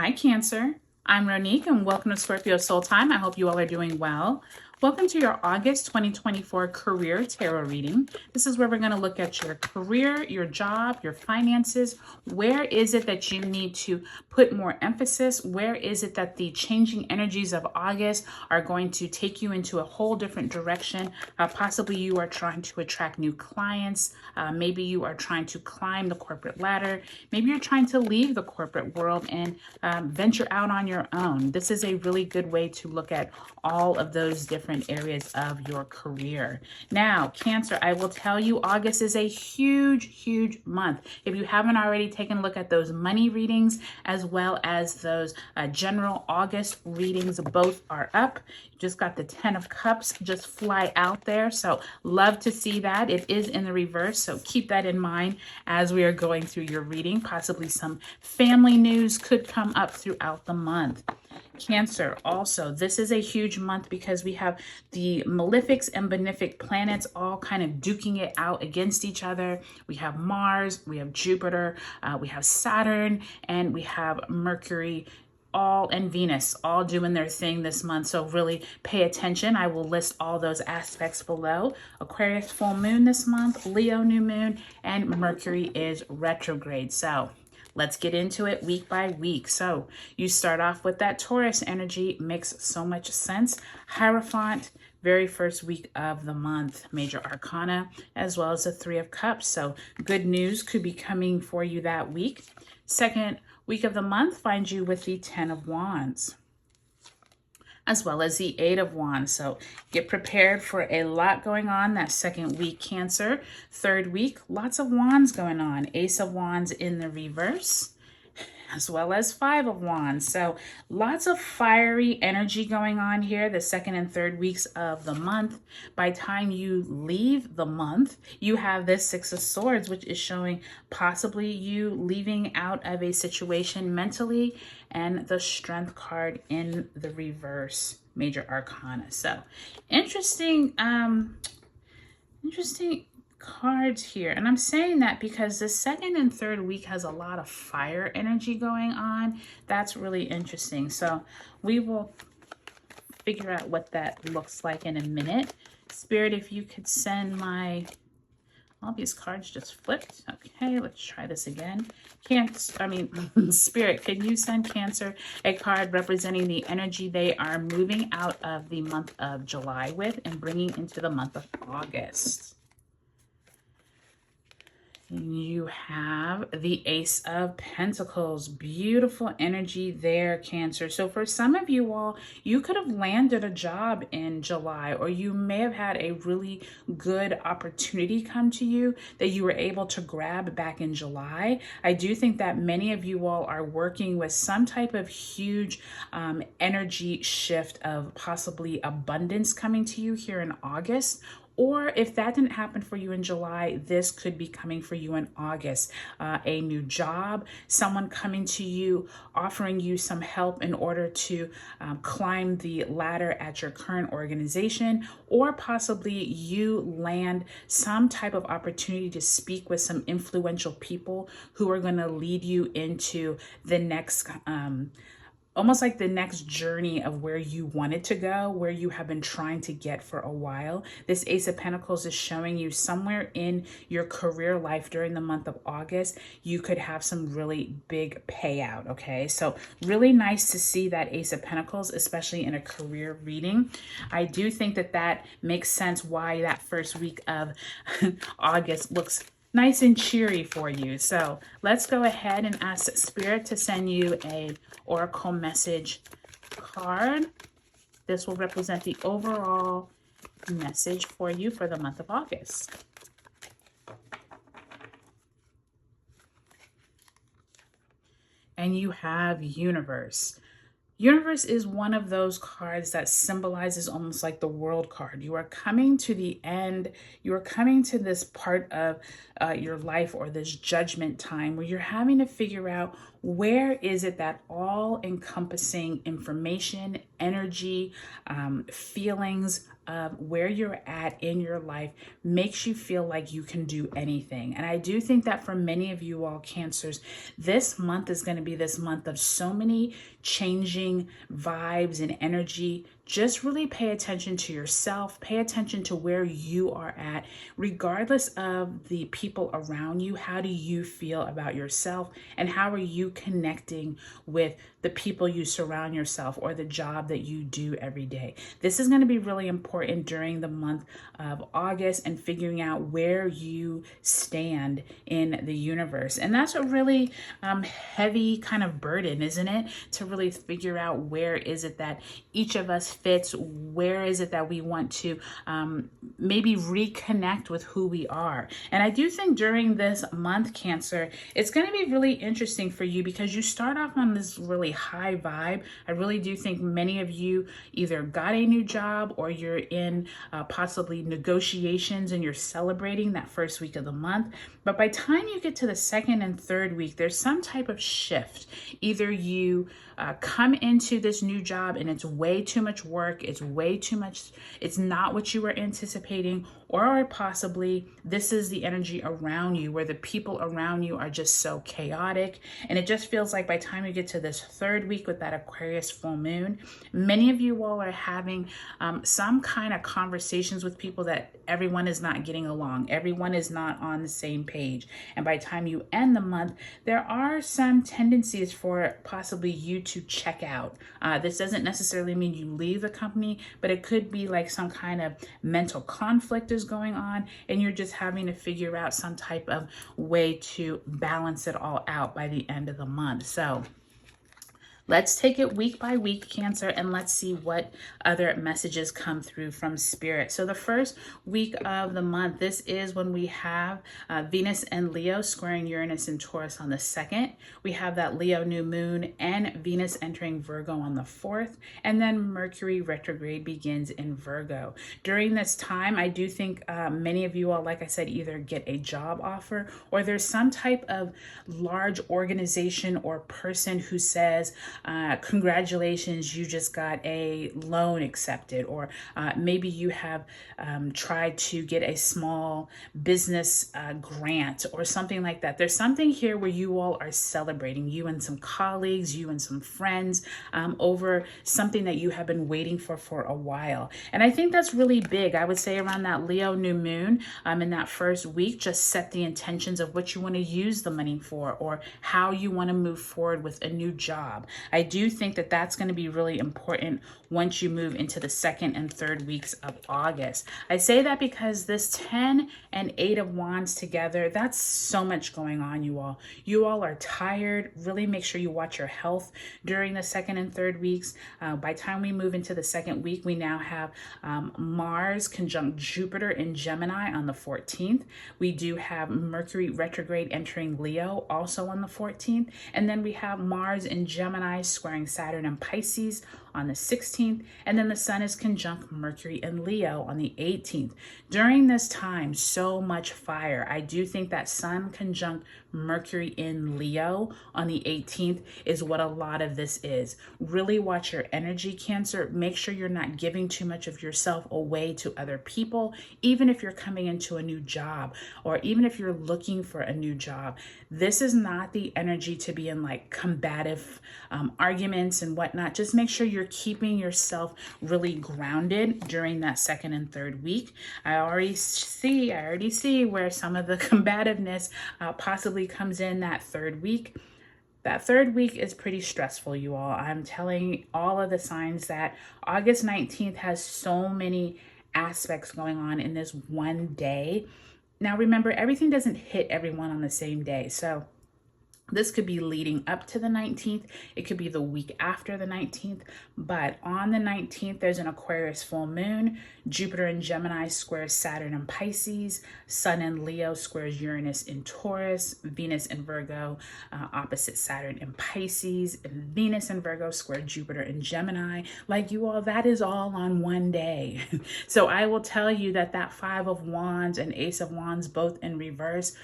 Hi, Cancer. I'm Ronique, and welcome to Scorpio Soul Time. I hope you all are doing well. Welcome to your August 2024 career tarot reading. This is where we're going to look at your career, your job, your finances. Where is it that you need to put more emphasis? Where is it that the changing energies of August are going to take you into a whole different direction? Possibly you are trying to attract new clients. Maybe you are trying to climb the corporate ladder. Maybe you're trying to leave the corporate world and venture out on your own. This is a really good way to look at all of those different areas of your career. Now, Cancer, I will tell you, August is a huge month. If you haven't already taken a look at those money readings as well as those general August readings, both are up. You just got the 10 of Cups just fly out there. So love to see that. It is in the reverse. So keep that in mind as we are going through your reading. Possibly some family news could come up throughout the month. Cancer, also, this is a huge month because we have the malefics and benefic planets all kind of duking it out against each other. We have Mars, we have Jupiter, we have Saturn, and we have Mercury and Venus all doing their thing this month. So really pay attention. I will list all those aspects below. Aquarius full moon this month, Leo new moon, and Mercury is retrograde. So let's get into it week by week. So you start off with that Taurus energy. Makes so much sense. Hierophant, very first week of the month. Major Arcana, as well as the 3 of Cups. So good news could be coming for you that week. Second week of the month finds you with the 10 of Wands, as well as the 8 of Wands. So get prepared for a lot going on that second week, Cancer. Third week, lots of Wands going on. Ace of Wands in the reverse, as well as 5 of Wands. So lots of fiery energy going on here the second and third weeks of the month. By the time you leave the month, you have this 6 of Swords, which is showing possibly you leaving out of a situation mentally, and the Strength card in the reverse, Major Arcana. So interesting cards here. And I'm saying that because the second and third week has a lot of fire energy going on. That's really interesting. So we will figure out what that looks like in a minute. Spirit, if you could send all these cards just flipped. Okay, let's try this again. Spirit, can you send Cancer a card representing the energy they are moving out of the month of July with and bringing into the month of August? You have the Ace of Pentacles. Beautiful energy there, Cancer. So for some of you all, you could have landed a job in July, or you may have had a really good opportunity come to you that you were able to grab back in July. I do think that many of you all are working with some type of huge energy shift of possibly abundance coming to you here in August. Or if that didn't happen for you in July, this could be coming for you in August. A new job, someone coming to you, offering you some help in order to climb the ladder at your current organization, or possibly you land some type of opportunity to speak with some influential people who are going to lead you into the next almost like the next journey of where you wanted to go, where you have been trying to get for a while. This Ace of Pentacles is showing you somewhere in your career life during the month of August, you could have some really big payout, okay? So really nice to see that Ace of Pentacles, especially in a career reading. I do think that that makes sense why that first week of August looks nice and cheery for you. So let's go ahead and ask Spirit to send you a oracle message card. This will represent the overall message for you for the month of August. And you have Universe. Universe is one of those cards that symbolizes almost like the world card. You are coming to the end. You are coming to this part of your life, or this judgment time, where you're having to figure out where is it that all encompassing information, energy, feelings, of where you're at in your life makes you feel like you can do anything. And I do think that for many of you all Cancers, this month is going to be this month of so many changing vibes and energy. Just really pay attention to yourself, pay attention to where you are at, regardless of the people around you. How do you feel about yourself, and how are you connecting with the people you surround yourself or the job that you do every day? This is going to be really important during the month of August, and figuring out where you stand in the universe. And that's a really heavy kind of burden, isn't it? To really figure out where is it that each of us fits, where is it that we want to maybe reconnect with who we are. And I do think during this month, Cancer, it's going to be really interesting for you because you start off on this really high vibe. I really do think many of you either got a new job or you're in possibly negotiations and you're celebrating that first week of the month. But by the time you get to the second and third week, there's some type of shift. Either you come into this new job and it's way too much work, it's way too much, it's not what you were anticipating, or possibly this is the energy around you where the people around you are just so chaotic. And it just feels like by the time you get to this third week with that Aquarius full moon, many of you all are having some kind of conversations with people that everyone is not getting along. Everyone is not on the same page. And by the time you end the month, there are some tendencies for possibly you to check out. This doesn't necessarily mean you leave the company, but it could be like some kind of mental conflict is going on, and you're just having to figure out some type of way to balance it all out by the end of the month. So let's take it week by week, Cancer, and let's see what other messages come through from Spirit. So the first week of the month, this is when we have Venus and Leo squaring Uranus and Taurus on the 2nd. We have that Leo new moon and Venus entering Virgo on the 4th. And then Mercury retrograde begins in Virgo. During this time, I do think many of you all, like I said, either get a job offer or there's some type of large organization or person who says, congratulations, you just got a loan accepted, or maybe you have tried to get a small business grant or something like that. There's something here where you all are celebrating, you and some colleagues, you and some friends, over something that you have been waiting for a while. And I think that's really big. I would say around that Leo new moon in that first week, just set the intentions of what you want to use the money for or how you want to move forward with a new job. I do think that that's going to be really important once you move into the second and third weeks of August. I say that because this 10 and 8 of Wands together, that's so much going on, you all. You all are tired. Really make sure you watch your health during the second and third weeks. By the time we move into the second week, we now have Mars conjunct Jupiter in Gemini on the 14th. We do have Mercury retrograde entering Leo also on the 14th. And then we have Mars in Gemini squaring Saturn and Pisces on the 16th, and then the Sun is conjunct Mercury and Leo on the 18th. During this time, so much fire. I do think that Sun conjunct Mercury in Leo on the 18th is what a lot of this is. Really watch your energy, Cancer. Make sure you're not giving too much of yourself away to other people, even if you're coming into a new job or even if you're looking for a new job. This is not the energy to be in like combative arguments and whatnot. Just make sure you're keeping yourself really grounded during that second and third week. I already see where some of the combativeness possibly comes in that third week. That third week is pretty stressful, you all. I'm telling all of the signs that August 19th has so many aspects going on in this one day. Now, remember, everything doesn't hit everyone on the same day. So this could be leading up to the 19th. It could be the week after the 19th. But on the 19th, there's an Aquarius full moon. Jupiter in Gemini squares Saturn in Pisces. Sun in Leo squares Uranus in Taurus. Venus in Virgo opposite Saturn in Pisces. And Venus in Virgo square Jupiter in Gemini. Like, you all, that is all on one day. So I will tell you that that 5 of Wands and Ace of Wands both in reverse,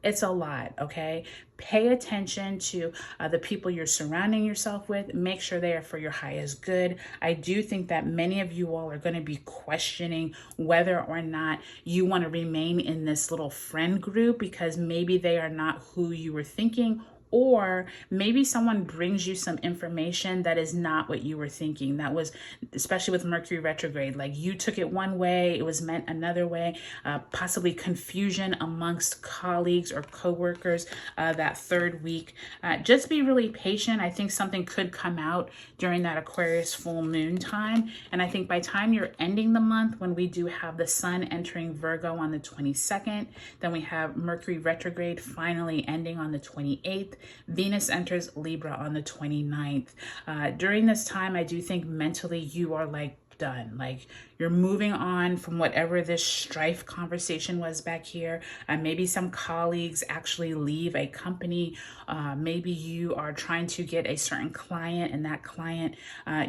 it's a lot, okay? pay attention to the people you're surrounding yourself with. Make sure they are for your highest good. I do think that many of you all are going to be questioning whether or not you want to remain in this little friend group because maybe they are not who you were thinking, or maybe someone brings you some information that is not what you were thinking. That was, especially with Mercury retrograde, like you took it one way, it was meant another way, possibly confusion amongst colleagues or coworkers that third week. Just be really patient. I think something could come out during that Aquarius full moon time. And I think by the time you're ending the month, when we do have the sun entering Virgo on the 22nd, then we have Mercury retrograde finally ending on the 28th. Venus enters Libra on the 29th. During this time, I do think mentally you are like done. Like you're moving on from whatever this strife conversation was back here. Maybe some colleagues actually leave a company. Maybe you are trying to get a certain client, and that client,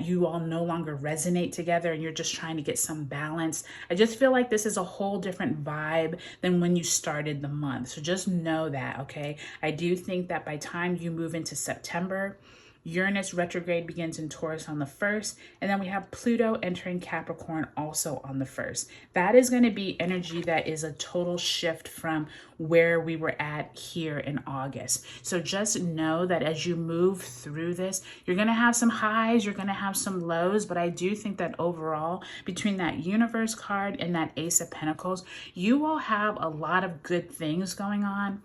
you all no longer resonate together and you're just trying to get some balance. I just feel like this is a whole different vibe than when you started the month. So just know that, okay? I do think that by time you move into September, Uranus retrograde begins in Taurus on the 1st, and then we have Pluto entering Capricorn also on the 1st. That is going to be energy that is a total shift from where we were at here in August. So just know that as you move through this, you're going to have some highs, you're going to have some lows, but I do think that overall, between that Universe card and that Ace of Pentacles, you will have a lot of good things going on.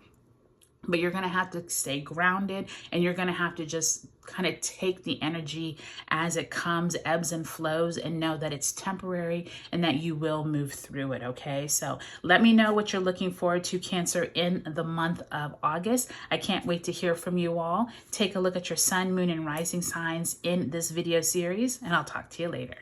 But you're going to have to stay grounded, and you're going to have to just kind of take the energy as it comes, ebbs and flows, and know that it's temporary and that you will move through it, okay? So let me know what you're looking forward to, Cancer, in the month of August. I can't wait to hear from you all. Take a look at your sun, moon, and rising signs in this video series, and I'll talk to you later.